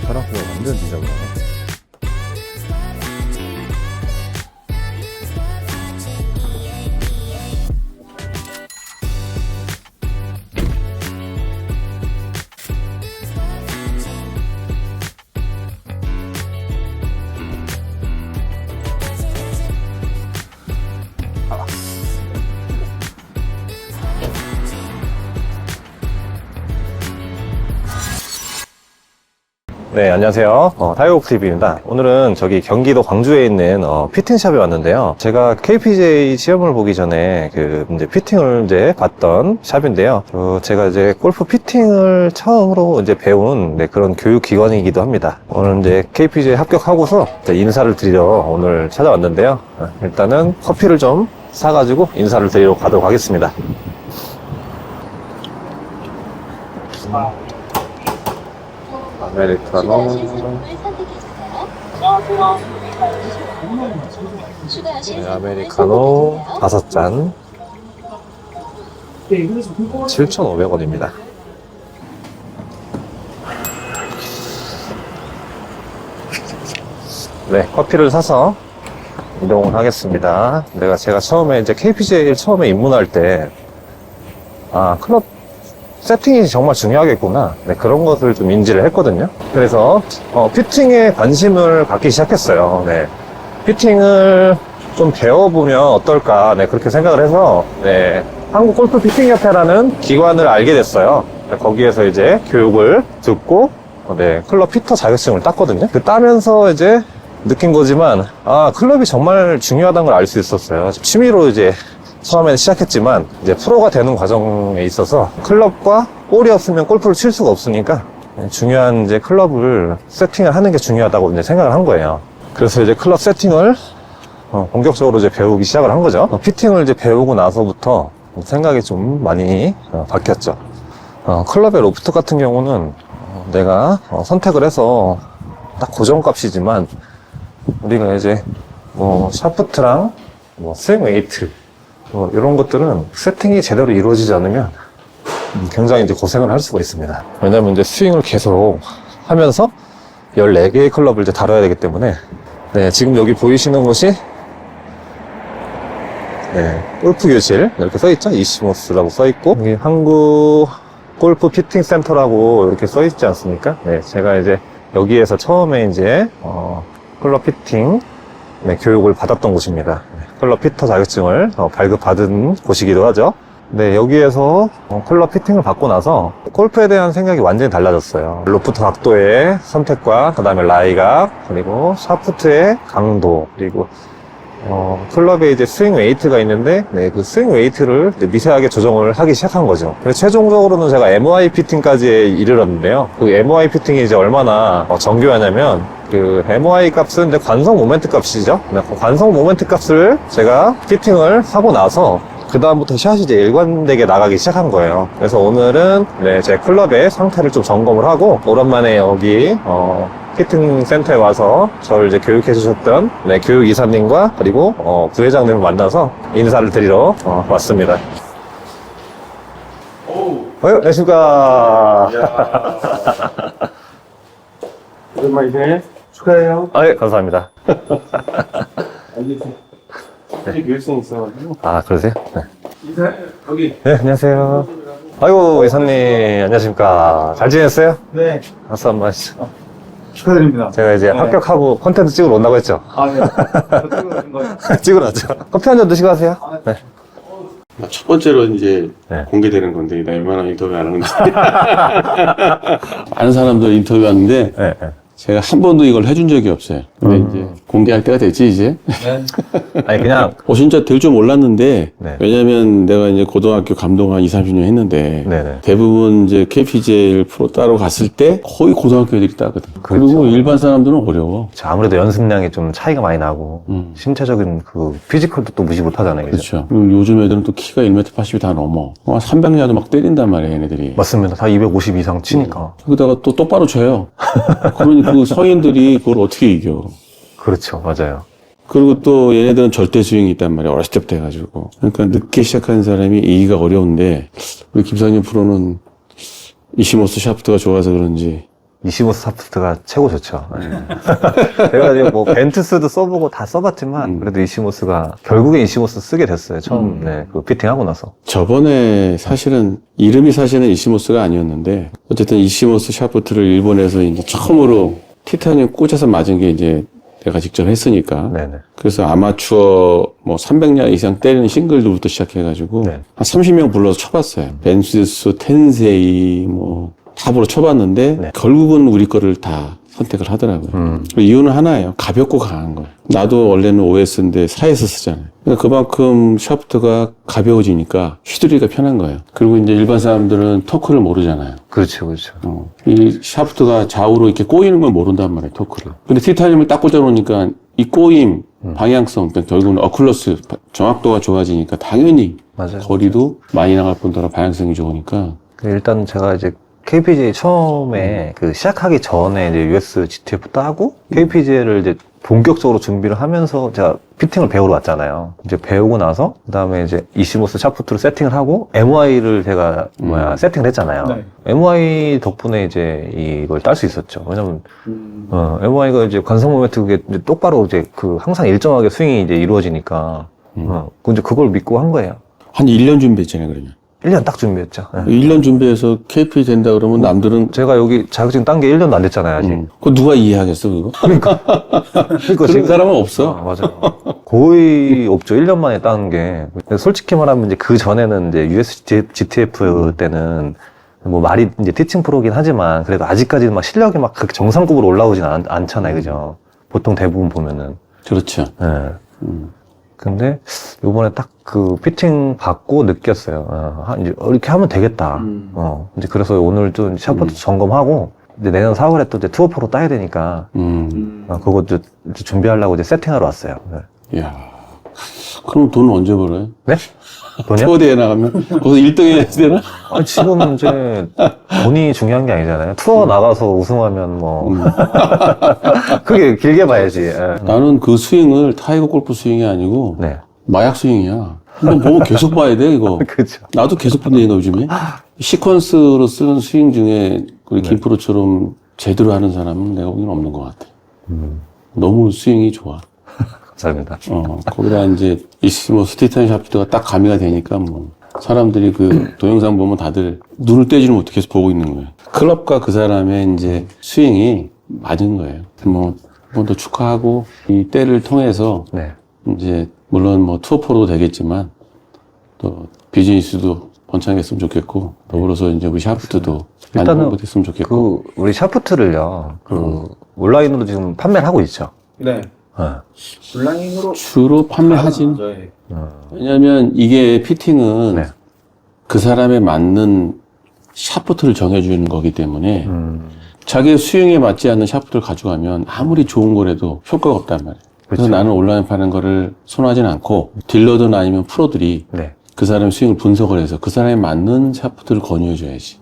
사람들이 완전 지저분하네. 네, 안녕하세요. 타이오TV입니다. 오늘은 저기 경기도 광주에 있는 피팅샵에 왔는데요. 제가 KPJ 시험을 보기 전에 이제 피팅을 이제 봤던 샵인데요. 제가 이제 골프 피팅을 처음으로 이제 배운 그런 교육기관이기도 합니다. 오늘 이제 KPJ 합격하고서 이제 인사를 드리러 오늘 찾아왔는데요. 일단은 커피를 좀 사가지고 인사를 드리러 가도록 하겠습니다. 아메리카노. 네, 아메리카노 5잔 7,500원입니다. 네, 커피를 사서 이동을 하겠습니다. 제가 처음에 이제 KPJ 처음에 입문할 때 클럽 세팅이 정말 중요하겠구나. 네, 그런 것을 좀 인지를 했거든요. 그래서 피팅에 관심을 갖기 시작했어요. 네, 피팅을 좀 배워보면 어떨까. 네, 그렇게 생각을 해서 한국골프피팅협회라는 기관을 알게 됐어요. 네, 거기에서 이제 교육을 듣고 클럽 피터 자격증을 땄거든요. 따면서 이제 느낀 거지만 클럽이 정말 중요하다는 걸 알 수 있었어요. 취미로 이제 처음에는 시작했지만 이제 프로가 되는 과정에 있어서 클럽과 볼이 없으면 골프를 칠 수가 없으니까 중요한 이제 클럽을 세팅을 하는 게 중요하다고 이제 생각을 한 거예요. 그래서 이제 클럽 세팅을 본격적으로 이제 배우기 시작을 한 거죠. 피팅을 이제 배우고 나서부터 생각이 좀 많이 바뀌었죠. 클럽의 로프트 같은 경우는 내가 선택을 해서 딱 고정값이지만 우리가 이제 샤프트랑 스윙 웨이트 이런 것들은 세팅이 제대로 이루어지지 않으면 굉장히 이제 고생을 할 수가 있습니다. 왜냐면 이제 스윙을 계속 하면서 14개의 클럽을 이제 다뤄야 되기 때문에 지금 여기 보이시는 곳이 골프 교실 이렇게 써있죠. 이시모스라고 써있고 여기 한국 골프 피팅 센터라고 이렇게 써있지 않습니까? 제가 이제 여기에서 처음에 이제 클럽 피팅 교육을 받았던 곳입니다. 클럽 피터 자격증을 발급받은 곳이기도 하죠. 여기에서 클럽 피팅을 받고 나서 골프에 대한 생각이 완전히 달라졌어요. 로프트 각도의 선택과 그 다음에 라이각, 그리고 샤프트의 강도, 그리고 클럽에 이제 스윙 웨이트가 있는데 그 스윙 웨이트를 미세하게 조정을 하기 시작한 거죠. 그래서 최종적으로는 제가 MOI 피팅까지 이르렀는데요. 그 MOI 피팅이 이제 얼마나 정교하냐면 그 MOI 값은 이제 관성 모멘트 값이죠. 그 관성 모멘트 값을 제가 피팅을 하고 나서 그 다음부터 샷이 이제 일관되게 나가기 시작한 거예요. 그래서 오늘은 제 클럽의 상태를 좀 점검을 하고 오랜만에 여기 피팅 센터에 와서 저를 이제 교육해 주셨던 교육 이사님과 그리고 부회장님을 만나서 인사를 드리러 왔습니다. 안녕하십니까. 오랜만이네. 축하해요. 예, 감사합니다. 교육생 있어가지고. 그러세요? 네. 인사, 여기. 네, 안녕하세요. 아이고, 이사님, 안녕하십니까. 잘 지냈어요? 네. 박수 한번 하시죠. 축하드립니다. 제가 이제 합격하고 콘텐츠 찍으러 온다고 했죠? 네. 찍어드린 거예요. 찍으러 왔죠. 커피 한 잔 드시고 가세요. 네. 첫 번째로 이제 네. 공개되는 건데, 나 웬만하면 인터뷰 안 하는데. 많은 사람들 인터뷰하는데, 네. 제가 한 번도 이걸 해준 적이 없어요. 근데 이제 공개할 때가 됐지, 이제. 네. 아니, 그냥. 진짜 될 줄 몰랐는데, 네. 왜냐면 내가 이제 고등학교 감독 한 20, 30년 했는데, 네네. 대부분 이제 KPJ 프로 따로 갔을 때 거의 고등학교 애들이 따거든. 그렇죠. 그리고 일반 사람들은 어려워. 아무래도 연습량이 좀 차이가 많이 나고, 신체적인 피지컬도 또 무시 못 하잖아요. 그렇죠. 그리고 요즘 애들은 또 키가 1m 80이 다 넘어. 300야드 막 때린단 말이야, 얘네들이. 맞습니다. 다 250 이상 치니까. 거기다가 또 똑바로 쳐요. 그러니 그 서인들이 그걸 어떻게 이겨. 그렇죠. 맞아요. 그리고 또 얘네들은 절대 스윙이 있단 말이야. 어렸을 때부터 해가지고. 그러니까 늦게 시작하는 사람이 이기가 어려운데, 우리 김상현 프로는 이시모스 샤프트가 좋아서 그런지 이시모스 샤프트가 최고 좋죠. 제가 지금 뭐 벤투스도 써보고 다 써봤지만 그래도 이시모스가 결국에 이시모스 쓰게 됐어요. 처음 네, 그 피팅하고 나서. 저번에 사실은 이름이 사실은 이시모스가 아니었는데 어쨌든 이시모스 샤프트를 일본에서 이제 처음으로 티타늄 꽂아서 맞은 게 이제 내가 직접 했으니까. 네네. 그래서 아마추어 뭐 300년 이상 때리는 싱글들부터 시작해가지고 네. 한 30명 불러서 쳐봤어요. 벤투스, 텐세이 뭐 다 불러 쳐봤는데 네. 결국은 우리 거를 다 선택을 하더라고요. 그 이유는 하나예요. 가볍고 강한 거예요. 나도 원래는 OS인데 4S 쓰잖아요. 그러니까 그만큼 샤프트가 가벼워지니까 휘두르기가 편한 거예요. 그리고 이제 일반 사람들은 토크를 모르잖아요. 그렇죠, 그렇죠. 이 샤프트가 좌우로 이렇게 꼬이는 걸 모른단 말이에요, 토크를. 근데 티타늄을 딱 꽂아놓으니까 이 꼬임, 방향성, 그러니까 결국은 어클러스, 정확도가 좋아지니까 당연히 맞아요. 거리도 많이 나갈 뿐더러 방향성이 좋으니까. 일단 제가 이제 KPGA 처음에 그 시작하기 전에 이제 US GTF 따고 KPGA를 이제 본격적으로 준비를 하면서 제가 피팅을 배우러 왔잖아요. 이제 배우고 나서 그다음에 이제 이시모스 샤프트를 세팅을 하고 MY를 제가 세팅을 했잖아요. 네. MY 덕분에 이제 이걸 딸 수 있었죠. 왜냐면 MY가 이제 관성 모멘트 그게 이제 똑바로 이제 그 항상 일정하게 스윙이 이제 이루어지니까 이제 그걸 믿고 한 거예요. 한 1년 준비했잖아요, 그러면. 1년 딱 준비했죠. 네. 1년 준비해서 KP 된다 그러면 남들은 제가 여기 자격증 딴 게 1년도 안 됐잖아요, 아직. 그거 누가 이해하겠어, 그거? 그러니까 그런 사람은 없어. 맞아요. 거의 없죠. 1년 만에 따는 게. 솔직히 말하면 이제 그 전에는 이제 US GTF 때는 뭐 말이 이제 티칭 프로긴 하지만 그래도 아직까지는 막 실력이 막 그렇게 정상급으로 올라오진 않잖아요. 그죠? 보통 대부분 보면은. 그렇죠. 예. 근데 요번에 딱 그 피팅 받고 느꼈어요. 이제 이렇게 하면 되겠다. 이제 그래서 오늘 좀 샤프트 점검하고 이제 내년 4월에 또 이제 투어프로 따야 되니까 그것도 이제 준비하려고 이제 세팅하러 왔어요. 네. 이야. 그럼 돈 언제 벌어요? 네? 돈이요? 투어대회 나가면? 거기서 1등 해야 되나? 아니, 지금 이제 돈이 중요한 게 아니잖아요. 투어 나가서 우승하면 뭐 그게 길게 봐야지. 예. 나는 그 스윙을 타이거 골프 스윙이 아니고 네. 마약 스윙이야. 한번 보고 계속 봐야 돼, 이거. 그렇죠. 나도 계속 본다니까, 요즘에. 시퀀스로 쓰는 스윙 중에 우리 김프로처럼 제대로 하는 사람은 내가 보기엔 없는 것 같아. 너무 스윙이 좋아. 감사합니다. 거기다 이제 이시모스 티타늄 샤프트가 딱 가미가 되니까 뭐 사람들이 그 동영상 보면 다들 눈을 떼지를 못해 계속 보고 있는 거예요. 클럽과 그 사람의 이제 스윙이 맞은 거예요. 뭐, 한 번 더 축하하고 이 때를 통해서 네. 이제 물론 뭐 투어프로도 되겠지만 또 비즈니스도 번창했으면 좋겠고 더불어서 이제 우리 샤프트도 많이 일단은 홍보됐으면 좋겠고. 그 우리 샤프트를요. 그 온라인으로 지금 판매를 하고 있죠. 네. 네. 온라인으로 주로 판매하진. 저희 왜냐면 이게 피팅은 네. 그 사람에 맞는 샤프트를 정해주는 거기 때문에 자기 스윙에 맞지 않는 샤프트를 가져가면 아무리 좋은 거라도 효과가 없단 말이에요. 그래서 그렇죠. 나는 온라인 파는 거를 선호하진 않고 딜러든 아니면 프로들이 네. 그 사람의 스윙을 분석을 해서 그 사람에 맞는 샤프트를 권유해줘야지.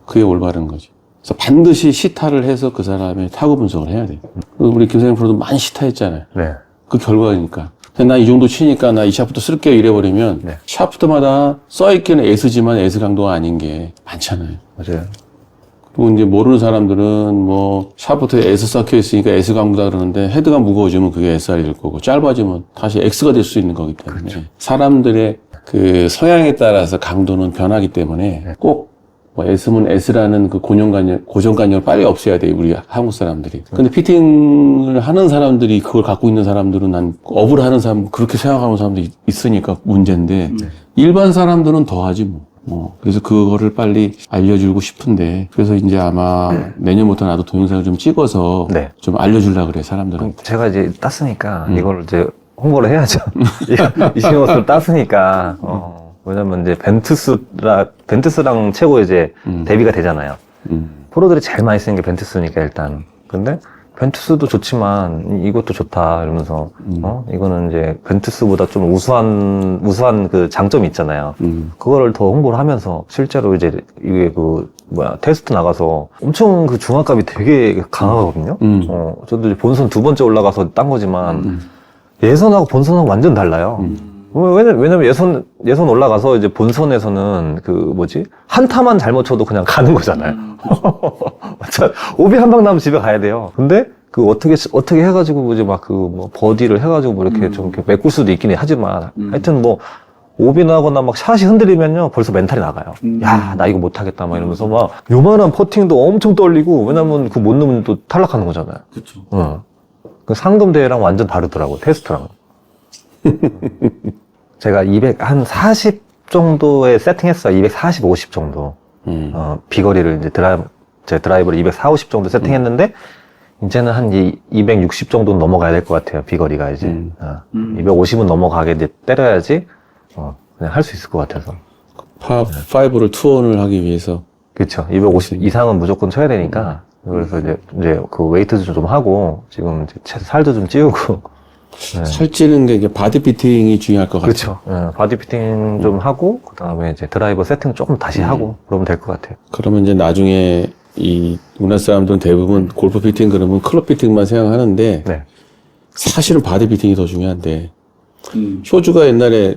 그게 올바른 거지. 그래서 반드시 시타를 해서 그 사람의 타구 분석을 해야 돼. 우리 김사님 프로도 많이 시타했잖아요. 네. 그 결과니까. 나 이 정도 치니까 나 이 샤프트 쓸게요 이래버리면 네. 샤프트마다 써있기는 S지만 S 강도가 아닌 게 많잖아요. 맞아요. 그리고 이제 모르는 사람들은 뭐 샤프트에 S 섞여 있으니까 S 강도다 그러는데 헤드가 무거워지면 그게 SR이 될 거고 짧아지면 다시 X가 될 수 있는 거기 때문에 사람들의 그 성향에 따라서 강도는 변하기 때문에 꼭 뭐 S면 S라는 그 고정관념을 빨리 없애야 돼요, 우리 한국 사람들이. 근데 피팅을 하는 사람들이 그걸 갖고 있는 사람들은 난 업을 하는 사람, 그렇게 생각하는 사람도 있으니까 문제인데, 일반 사람들은 더 하지 뭐. 그래서 그거를 빨리 알려주고 싶은데, 그래서 이제 아마 내년부터 나도 동영상을 좀 찍어서 네. 좀 알려주려고 그래, 사람들은. 제가 이제 땄으니까 이걸 이제 홍보를 해야죠. 이시모스를 땄으니까. 왜냐면 이제 벤투스랑 최고 이제 대비가 되잖아요. 프로들이 제일 많이 쓰는 게 벤투스니까 일단. 근데 벤투스도 좋지만 이것도 좋다 이러면서 이거는 이제 벤투스보다 좀 우수한 그 장점이 있잖아요. 그거를 더 홍보를 하면서 실제로 이제 이게 테스트 나가서 엄청 그 중압감이 되게 강하거든요. 저도 이제 본선 2번째 올라가서 딴 거지만 예선하고 본선하고 완전 달라요. 왜냐면 예선 올라가서 이제 본선에서는 한타만 잘못 쳐도 그냥 가는 거잖아요. 오비 한 방 나면 집에 가야 돼요. 근데 어떻게 해가지고 이제 버디를 해가지고 이렇게 좀 이렇게 메꿀 수도 있긴 하지만 하여튼 오비 나거나 샷이 흔들리면요 벌써 멘탈이 나가요. 야, 나 이거 못하겠다 이러면서 요만한 퍼팅도 엄청 떨리고 왜냐면 못 넣으면 또 탈락하는 거잖아요. 그렇죠. 그 상금 대회랑 완전 다르더라고 테스트랑. 제가 240 정도에 세팅했어요. 240, 50 정도. 비거리를 이제 제 드라이버를 240, 50 정도 세팅했는데, 이제는 한 260 정도는 넘어가야 될 것 같아요. 비거리가 이제. 250은 넘어가게 이제 때려야지, 그냥 할 수 있을 것 같아서. 파5를 투혼을 하기 위해서. 그쵸. 250 이상은 무조건 쳐야 되니까. 그래서 이제 그 웨이트도 좀 하고, 지금 이제 살도 좀 찌우고. 네. 살찌는 게 이게 바디 피팅이 중요할 것 같아요. 그렇죠. 바디 피팅 좀 하고 그다음에 이제 드라이버 세팅 조금 다시 하고 그러면 될 것 같아요. 그러면 이제 나중에 이 우리나라 사람들은 대부분 골프 피팅 그러면 클럽 피팅만 생각하는데 네. 사실은 바디 피팅이 더 중요한데 효주가 옛날에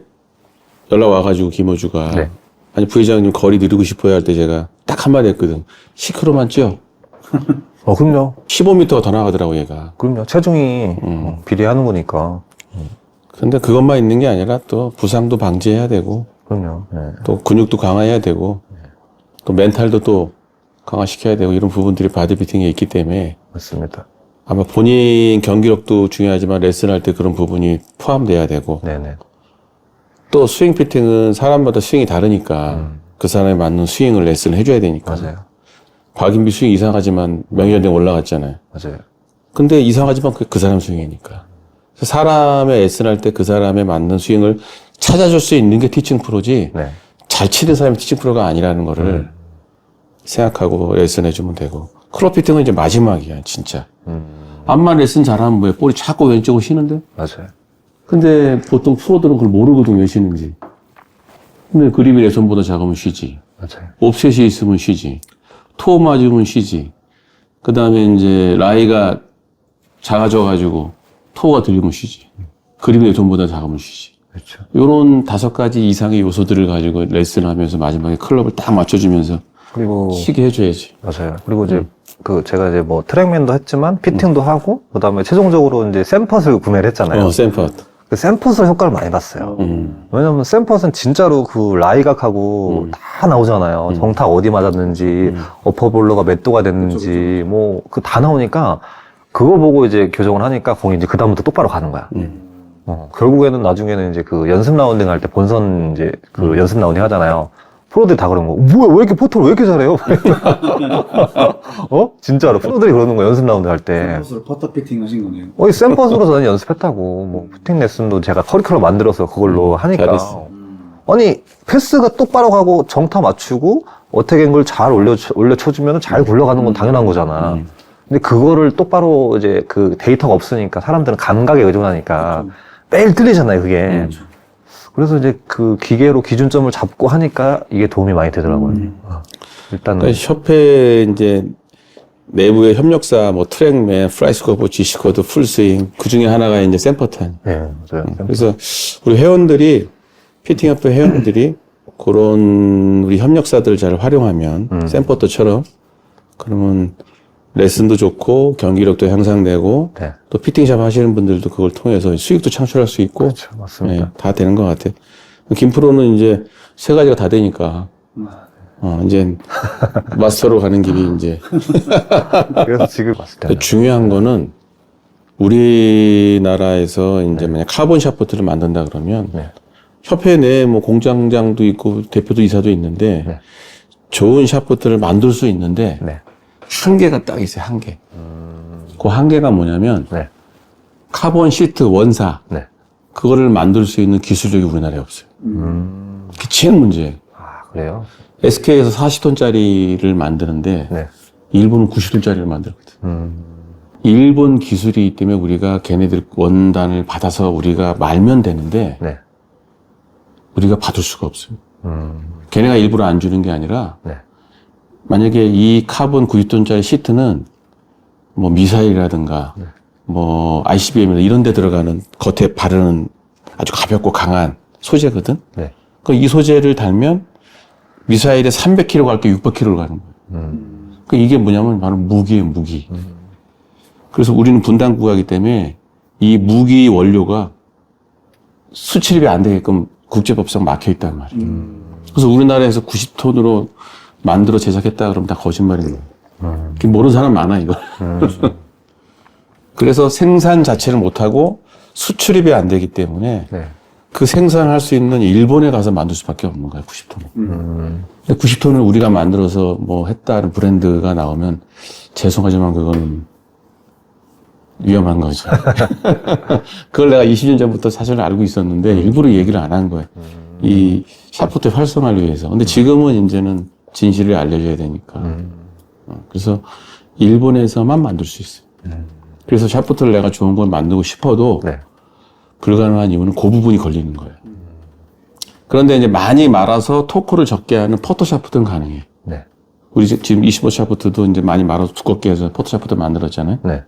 연락 와가지고 김호주가 네. 아니 부회장님 거리 늘리고 싶어요 할 때 제가 딱 한마디 했거든. 10km만 찌어. 그럼요. 15m가 더 나가더라고 얘가. 그럼요. 체중이 비례하는 거니까. 근데 그것만 있는 게 아니라 또 부상도 방지해야 되고 그럼요. 네. 또 근육도 강화해야 되고 또 멘탈도 또 강화시켜야 되고 이런 부분들이 바디피팅에 있기 때문에 맞습니다. 아마 본인 경기력도 중요하지만 레슨할 때 그런 부분이 포함돼야 되고 네네. 또 스윙 피팅은 사람마다 스윙이 다르니까 그 사람에 맞는 스윙을 레슨을 해줘야 되니까. 맞아요. 박인비 스윙 이상하지만 명예전쟁 올라갔잖아요. 맞아요. 근데 이상하지만 그 사람 스윙이니까. 그래서 사람의 레슨할 때 그 사람에 맞는 스윙을 찾아줄 수 있는 게 티칭 프로지 네. 잘 치는 사람이 티칭 프로가 아니라는 거를 생각하고 레슨해주면 되고. 클럽 피팅은 이제 마지막이야 진짜. 암만 레슨 잘하면 왜 볼이 자꾸 왼쪽으로 쉬는데? 맞아요. 근데 보통 프로들은 그걸 모르거든 왜 쉬는지. 근데 그립이 레슨보다 작으면 쉬지. 맞아요. 옵셋이 있으면 쉬지. 토 맞으면 쉬지. 그 다음에 이제 라이가 작아져가지고 토가 들리면 쉬지. 그립이 레슨보다 작으면 쉬지. 그렇죠. 요런 5가지 이상의 요소들을 가지고 레슨을 하면서 마지막에 클럽을 딱 맞춰주면서 그리고 쉬게 해줘야지. 맞아요. 그리고 이제 제가 이제 트랙맨도 했지만 피팅도 하고 그다음에 최종적으로 이제 샘펫을 구매를 했잖아요. 샘펫. 그 샘펫을 효과를 많이 봤어요. 왜냐면 샘펫은 진짜로 그 라이각하고 다 나오잖아요. 정타 어디 맞았는지, 어퍼볼러가 몇 도가 됐는지, 다 나오니까 그거 보고 이제 교정을 하니까 공이 이제 그다음부터 똑바로 가는 거야. 결국에는 나중에는 이제 그 연습 라운딩 할 때 본선 이제 그 연습 라운딩 하잖아요. 프로들이 다 그런 거. 뭐야, 왜 이렇게 포토를 왜 이렇게 잘해요? 진짜로. 프로들이 그러는 거야, 연습 라운딩 할 때. 샘퍼스로 퍼터 피팅 하신 거네요. 샘퍼스로 저는 연습했다고. 피팅 레슨도 제가 커리큘럼 만들어서 그걸로 하니까. 잘했어. 아니, 패스가 똑바로 가고 정타 맞추고 어택 앵글 잘 올려쳐주면 잘 굴러가는 건 당연한 거잖아. 근데 그거를 똑바로 이제 그 데이터가 없으니까 사람들은 감각에 의존하니까 매일 틀리잖아요, 그게. 그래서 이제 그 기계로 기준점을 잡고 하니까 이게 도움이 많이 되더라고요. 일단은. 그러니까 협회 이제 내부의 협력사, 트랙맨, 프라이스코프, 지시코드, 풀스윙, 그 중에 하나가 이제 샘퍼탄. 네, 맞아요. 그래서 우리 회원들이, 피팅협회 회원들이 그런 우리 협력사들을 잘 활용하면, 샘퍼터처럼, 그러면 레슨도 좋고, 경기력도 향상되고, 네. 또 피팅샵 하시는 분들도 그걸 통해서 수익도 창출할 수 있고, 그렇죠. 맞습니다. 다 되는 것 같아. 김프로는 이제 3가지가 다 되니까, 이제 마스터로 가는 길이 이제. 그래서 지금 봤을 때. 중요한 거는 우리나라에서 이제 만약 카본 샤프트를 만든다 그러면 네. 협회 내에 공장장도 있고 대표도 이사도 있는데 네. 좋은 샤프트를 만들 수 있는데 네. 한계가 딱 있어요, 한계. 그 한계가 뭐냐면 네. 카본 시트 원사 네. 그거를 만들 수 있는 기술력이 우리나라에 없어요. 그게 제일 문제예요. 그래요? SK에서 40톤짜리를 만드는데 네. 일본은 90톤짜리를 만들거든. 일본 기술이기 때문에 우리가 걔네들 원단을 받아서 우리가 말면 되는데 네. 우리가 받을 수가 없어요. 걔네가 일부러 안 주는 게 아니라 네. 만약에 이 카본 90톤짜리 시트는 미사일이라든가 ICBM이나 이런 데 들어가는 겉에 바르는 아주 가볍고 강한 소재거든. 네. 그러니까 이 소재를 달면 미사일에 300km 갈 게 600km를 가는 거예요. 그러니까 이게 뭐냐면 바로 무기예요, 무기. 그래서 우리는 분당국가이기 때문에 이 무기 원료가 수출입이 안 되게끔 국제법상 막혀 있단 말이에요. 그래서 우리나라에서 90톤으로 만들어 제작했다 그러면 다 거짓말인 거예요. 모르는 사람 많아, 이거. 그래서 생산 자체를 못하고 수출입이 안 되기 때문에 네. 그 생산할 수 있는 일본에 가서 만들 수밖에 없는 거예요, 90톤을. 근데 90톤을 우리가 만들어서 뭐 했다는 브랜드가 나오면 죄송하지만 그거는 위험한 거죠. 그걸 내가 20년 전부터 사실 알고 있었는데 일부러 얘기를 안 한 거예요. 이 샤프트 활성화를 위해서. 근데 지금은 이제는 진실을 알려줘야 되니까. 그래서 일본에서만 만들 수 있어요. 그래서 샤프트를 내가 좋은 걸 만들고 싶어도 네. 불가능한 이유는 그 부분이 걸리는 거예요. 그런데 이제 많이 말아서 토크를 적게 하는 포토 샤프트는 가능해요. 네. 우리 지금 25 샤프트도 이제 많이 말아서 두껍게 해서 포토 샤프트 만들었잖아요. 네.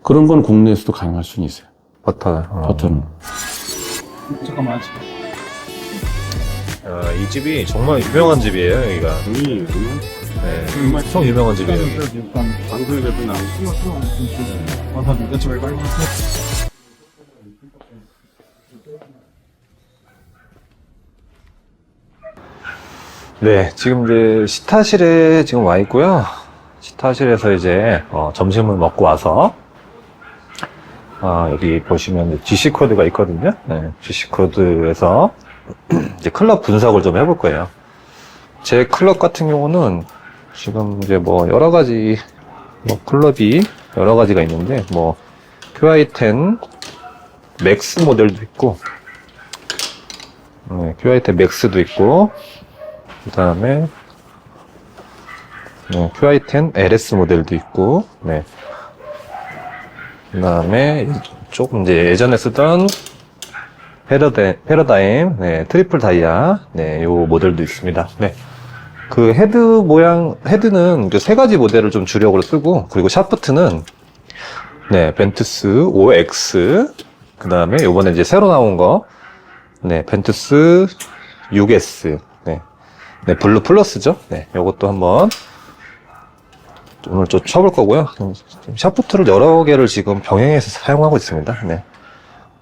그런 건 국내에서도 가능할 수는 있어요. 버터는. 잠깐만. 이 집이 정말 유명한 집이에요, 여기가. 네. 엄청 유명한 집이에요. 여기. 방송에도 나오고. 와서 이것저것 빨리. 네, 지금 이제 시타실에 지금 와 있고요. 시타실에서 이제 점심을 먹고 와서 여기 보시면 GC 코드가 있거든요. 네, GC 코드에서 이제 클럽 분석을 좀 해볼 거예요. 제 클럽 같은 경우는 지금 이제 뭐 여러 가지 클럽이 여러 가지가 있는데 뭐 QI10 맥스 모델도 있고, QI10 맥스도 있고, 그 다음에 QI10 LS 모델도 있고, 네. 그 다음에 조금 이제 예전에 쓰던 패러다임, 네, 트리플 다이아, 네, 요 모델도 있습니다. 네. 그 헤드는 그 세 가지 모델을 좀 주력으로 쓰고, 그리고 샤프트는, 네, 벤투스 5X, 그 다음에 요번에 이제 새로 나온 거, 네, 벤투스 6S, 네, 블루 플러스죠. 네, 요것도 한번 오늘 좀 쳐볼 거고요. 샤프트를 여러 개를 지금 병행해서 사용하고 있습니다. 네.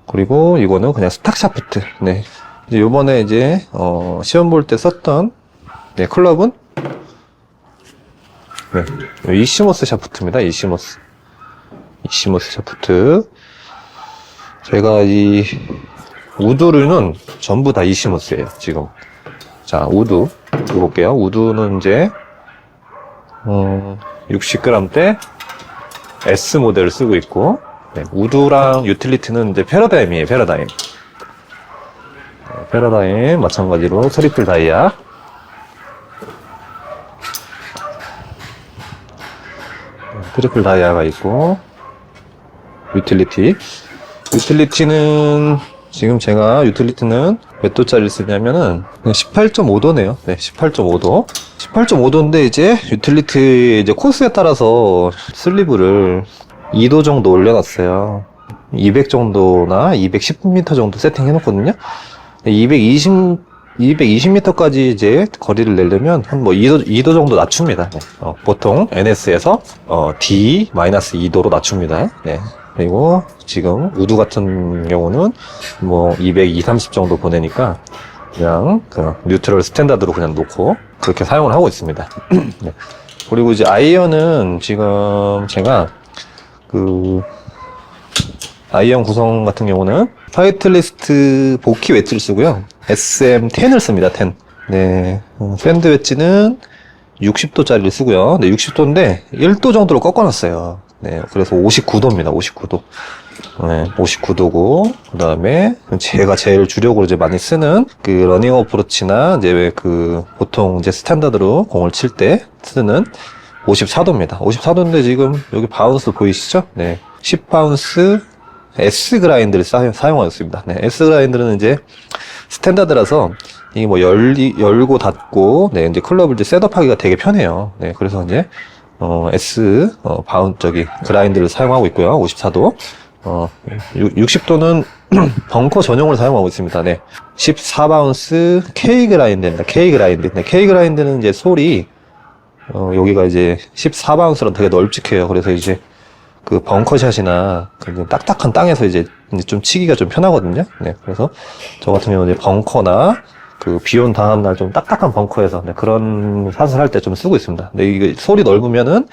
그리고 이거는 그냥 스탁 샤프트. 네. 이제 요번에 이제, 시험 볼 때 썼던, 네, 클럽은, 네, 이시모스 샤프트입니다. 이시모스 샤프트. 제가 이, 우드류는 전부 다 이시모스예요, 지금. 자, 우드. 볼게요. 우드는 이제, 60g대 S 모델을 쓰고 있고, 네, 우드랑 유틸리티는 이제 패러다임이에요, 패러다임. 패러다임, 마찬가지로 트리플 다이아. 트리플 다이아가 있고, 유틸리티는, 지금 제가 유틸리티는 몇 도짜리를 쓰냐면은, 18.5도네요. 네, 18.5도. 18.5도인데 이제 유틸리티 이제 코스에 따라서 슬리브를 2도 정도 올려놨어요. 200 정도나 210m 정도 세팅해 놓거든요. 220m까지 이제 거리를 내려면 한 뭐 2도 정도 낮춥니다. 네. 보통 NS에서 D-2도로 낮춥니다. 네. 그리고 지금 우드 같은 경우는 뭐 220, 30 정도 보내니까 그냥 그 뉴트럴 스탠다드로 그냥 놓고 그렇게 사용을 하고 있습니다. 네. 그리고 이제 아이언은 지금 제가 그 아이언 구성 같은 경우는 파이틀리스트 복귀 웨지를 쓰고요. SM10을 씁니다. 10. 네. 샌드 웨지는 60도짜리를 쓰고요. 네, 60도인데 1도 정도로 꺾어놨어요. 네. 그래서 59도입니다. 59도. 네, 59도고, 그 다음에, 제가 제일 주력으로 이제 많이 쓰는, 그, 러닝 어프로치나, 이제 왜 그, 보통 이제 스탠다드로 공을 칠 때 쓰는 54도입니다. 54도인데 지금 여기 바운스 보이시죠? 네. 10바운스 S 그라인드를 사용하고 있습니다. 네. S 그라인드는 이제 스탠다드라서, 이게 뭐 열고 닫고, 네, 이제 클럽을 이제 셋업하기가 되게 편해요. 네. 그래서 이제, 그라인드를 사용하고 있고요. 54도. 60도는 벙커 전용으로 사용하고 있습니다. 네. 14바운스 K 그라인드입니다. K 그라인드. 네, K 그라인드는 이제 솔이, 여기가 이제 14바운스랑 되게 널찍해요. 그래서 이제 그 벙커샷이나 그 딱딱한 땅에서 이제 좀 치기가 좀 편하거든요. 네. 그래서 저 같은 경우는 이제 벙커나 그 비온 다음날 좀 딱딱한 벙커에서 네, 그런 샷을 할 때 좀 쓰고 있습니다. 근데 이게 솔이 넓으면은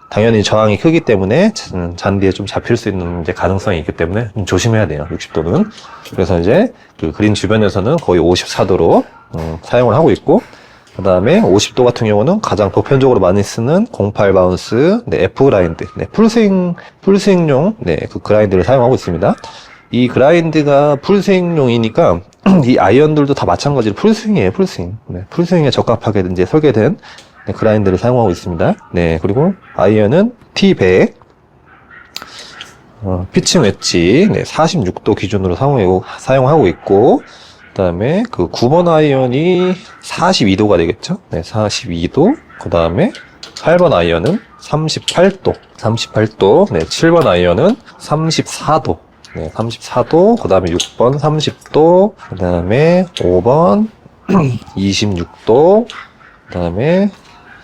당연히 저항이 크기 때문에 잔디에 좀 잡힐 수 있는 이제 가능성이 있기 때문에 좀 조심해야 돼요. 60도는. 그래서 이제 그 그린 주변에서는 거의 54도로 사용을 하고 있고, 그 다음에 50도 같은 경우는 가장 보편적으로 많이 쓰는 08바운스, 네, F 그라인드, 네, 풀스윙용, 네, 그 그라인드를 사용하고 있습니다. 이 그라인드가 풀스윙용이니까 이 아이언들도 다 마찬가지로 풀스윙이에요, 풀스윙. 네, 풀스윙에 적합하게 이제 설계된 네, 그라인드를 사용하고 있습니다. 네, 그리고 아이언은 T100, 피칭 웨지, 네, 46도 기준으로 사용하고 있고, 그 다음에 그 9번 아이언이 42도가 되겠죠? 네, 42도. 그 다음에 8번 아이언은 38도. 네, 7번 아이언은 34도. 네, 34도. 그 다음에 6번 30도. 그 다음에 5번 26도. 그 다음에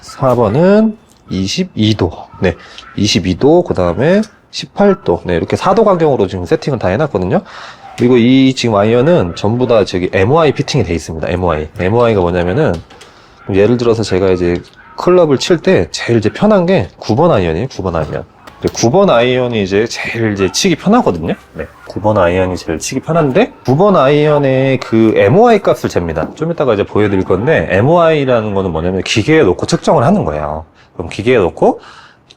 4번은 22도. 네, 22도. 그 다음에 18도. 네, 이렇게 4도 간격으로 지금 세팅을 다 해놨거든요. 그리고 이 지금 아이언은 전부 다 저기 MOI 피팅이 돼 있습니다. MOI가 뭐냐면은, 예를 들어서 제가 이제 클럽을 칠 때 제일 이제 편한 게 9번 아이언이에요. 9번 아이언. 9번 아이언이 이제 제일 이제 치기 편하거든요. 네. 9번 아이언이 제일 치기 편한데, 9번 아이언의 그 MOI 값을 잽니다. 좀 이따가 이제 보여드릴 건데, MOI라는 거는 뭐냐면 기계에 놓고 측정을 하는 거예요. 그럼 기계에 놓고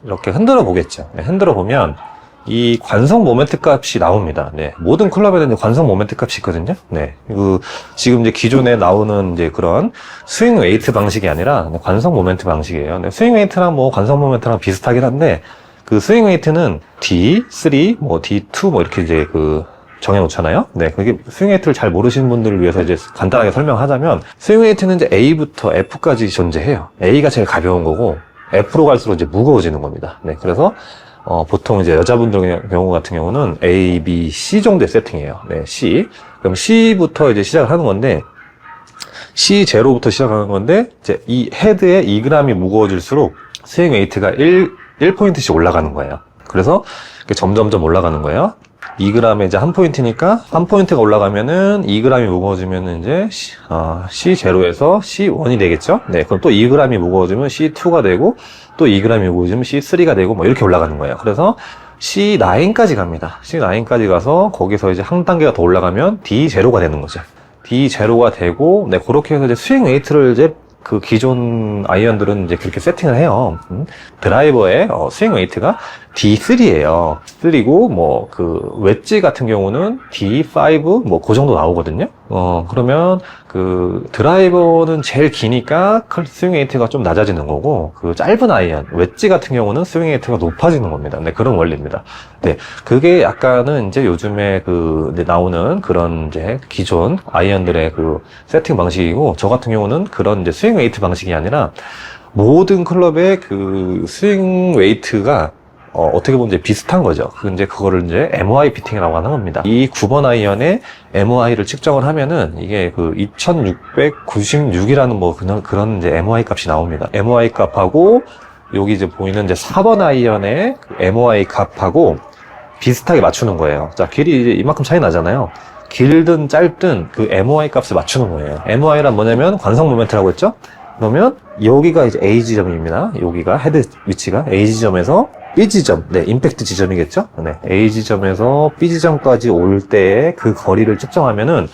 이렇게 흔들어 보겠죠. 네, 흔들어 보면 이 관성 모멘트 값이 나옵니다. 네. 모든 클럽에는 관성 모멘트 값이 있거든요. 네. 지금 이제 기존에 나오는 이제 그런 스윙 웨이트 방식이 아니라 관성 모멘트 방식이에요. 네. 스윙 웨이트랑 뭐 관성 모멘트랑 비슷하긴 한데, 그 스윙 웨이트는 D3, 뭐 D2 뭐 이렇게 이제 그 정해놓잖아요. 네, 그게 스윙 웨이트를 잘 모르시는 분들을 위해서 이제 간단하게 설명하자면, 스윙 웨이트는 이제 A부터 F까지 존재해요. A가 제일 가벼운 거고, F로 갈수록 이제 무거워지는 겁니다. 네, 그래서 보통 이제 여자분들 경우 같은 경우는 A, B, C 정도의 세팅이에요. 네, C. 그럼 C부터 이제 시작을 하는 건데, C0부터 시작하는 건데, 이제 이 헤드의 2g이 무거워질수록 스윙 웨이트가 1포인트씩 올라가는 거예요. 그래서 점점점 올라가는 거예요. 2g에 이제 1포인트니까 1포인트가 올라가면은 2g이 무거워지면은 이제 C0에서 C1이 되겠죠? 네. 그럼 또 2g이 무거워지면 C2가 되고, 또 2g이 무거워지면 C3가 되고, 뭐 이렇게 올라가는 거예요. 그래서 C9까지 갑니다. C9까지 가서 거기서 이제 한 단계가 더 올라가면 D0가 되는 거죠. D0가 되고, 네. 그렇게 해서 이제 스윙 웨이트를 이제 그 기존 아이언들은 이제 그렇게 세팅을 해요. 드라이버의 스윙 웨이트가 D3예요. 3고 뭐 그 웨지 같은 경우는 D5 뭐 그 정도 나오거든요. 그러면 그 드라이버는 제일 기니까 스윙 웨이트가 좀 낮아지는 거고, 그 짧은 아이언 웨지 같은 경우는 스윙 웨이트가 높아지는 겁니다. 네, 그런 원리입니다. 네, 그게 약간은 이제 요즘에 그 나오는 그런 이제 기존 아이언들의 그 세팅 방식이고, 저 같은 경우는 그런 이제 스윙 웨이트 방식이 아니라 모든 클럽의 그 스윙 웨이트가 어떻게 보면 이제 비슷한 거죠. 이제 그거를 이제 MOI 피팅이라고 하는 겁니다. 이 9번 아이언의 MOI를 측정을 하면은 이게 그 2696이라는 뭐 그런 이제 MOI 값이 나옵니다. MOI 값하고 여기 이제 보이는 이제 4번 아이언의 그 MOI 값하고 비슷하게 맞추는 거예요. 자, 길이 이제 이만큼 차이 나잖아요. 길든 짧든 그 MOI 값을 맞추는 거예요. MOI란 뭐냐면 관성 모멘트라고 했죠? 그러면 여기가 이제 A 지점입니다. 여기가 헤드 위치가 A 지점에서 B 지점, 네, 임팩트 지점이겠죠? 네, A 지점에서 B 지점까지 올 때의 그 거리를 측정하면은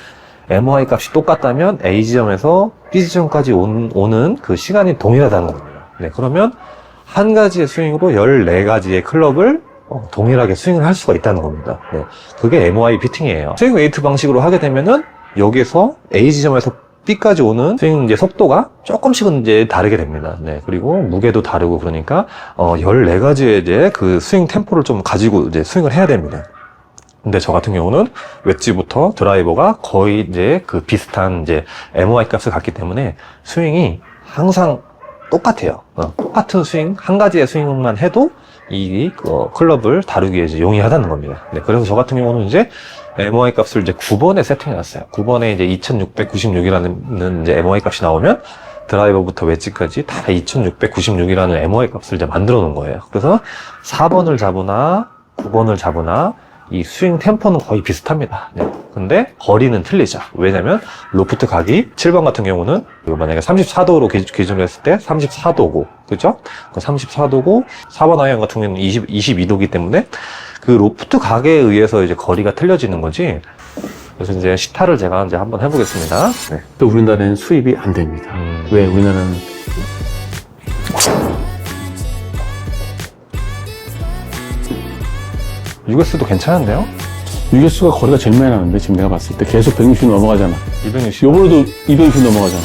MOI 값이 똑같다면 A 지점에서 B 지점까지 오는 그 시간이 동일하다는 겁니다. 네, 그러면 한 가지의 스윙으로 14가지의 클럽을 동일하게 스윙을 할 수가 있다는 겁니다. 네, 그게 MOI 피팅이에요. 스윙 웨이트 방식으로 하게 되면은 여기서 A 지점에서 B까지 오는 스윙 이제 속도가 조금씩은 이제 다르게 됩니다. 네. 그리고 무게도 다르고, 그러니까 14가지의 이제 그 스윙 템포를 좀 가지고 이제 스윙을 해야 됩니다. 근데 저 같은 경우는 웨지부터 드라이버가 거의 이제 그 비슷한 이제 MOI 값을 갖기 때문에 스윙이 항상 똑같아요. 똑같은 스윙, 한 가지의 스윙만 해도 이 클럽을 다루기에 이제 용이하다는 겁니다. 네, 그래서 저 같은 경우는 이제 MOI 값을 이제 9번에 세팅해놨어요. 9번에 이제 2696이라는 이제 MOI 값이 나오면 드라이버부터 웨지까지 다 2696이라는 MOI 값을 이제 만들어 놓은 거예요. 그래서 4번을 잡으나 9번을 잡으나 이 스윙 템포는 거의 비슷합니다. 네. 근데 거리는 틀리죠. 왜냐면 로프트 각이 7번 같은 경우는 만약에 34도로 기준으로 했을 때 34도고, 그죠? 34도고 4번 아이언 같은 경우는 22도기 때문에 그 로프트 각에 의해서 이제 거리가 틀려지는 거지. 그래서 이제 시타를 제가 이제 한번 해보겠습니다. 네. 또 우리나라는 수입이 안 됩니다. 왜? 우리나라는 US도 괜찮은데요? 유격수가 거리가 제일 많이 나는데 지금 내가 봤을 때 계속 160 넘어가잖아. 260. 요번에도 260 넘어가잖아.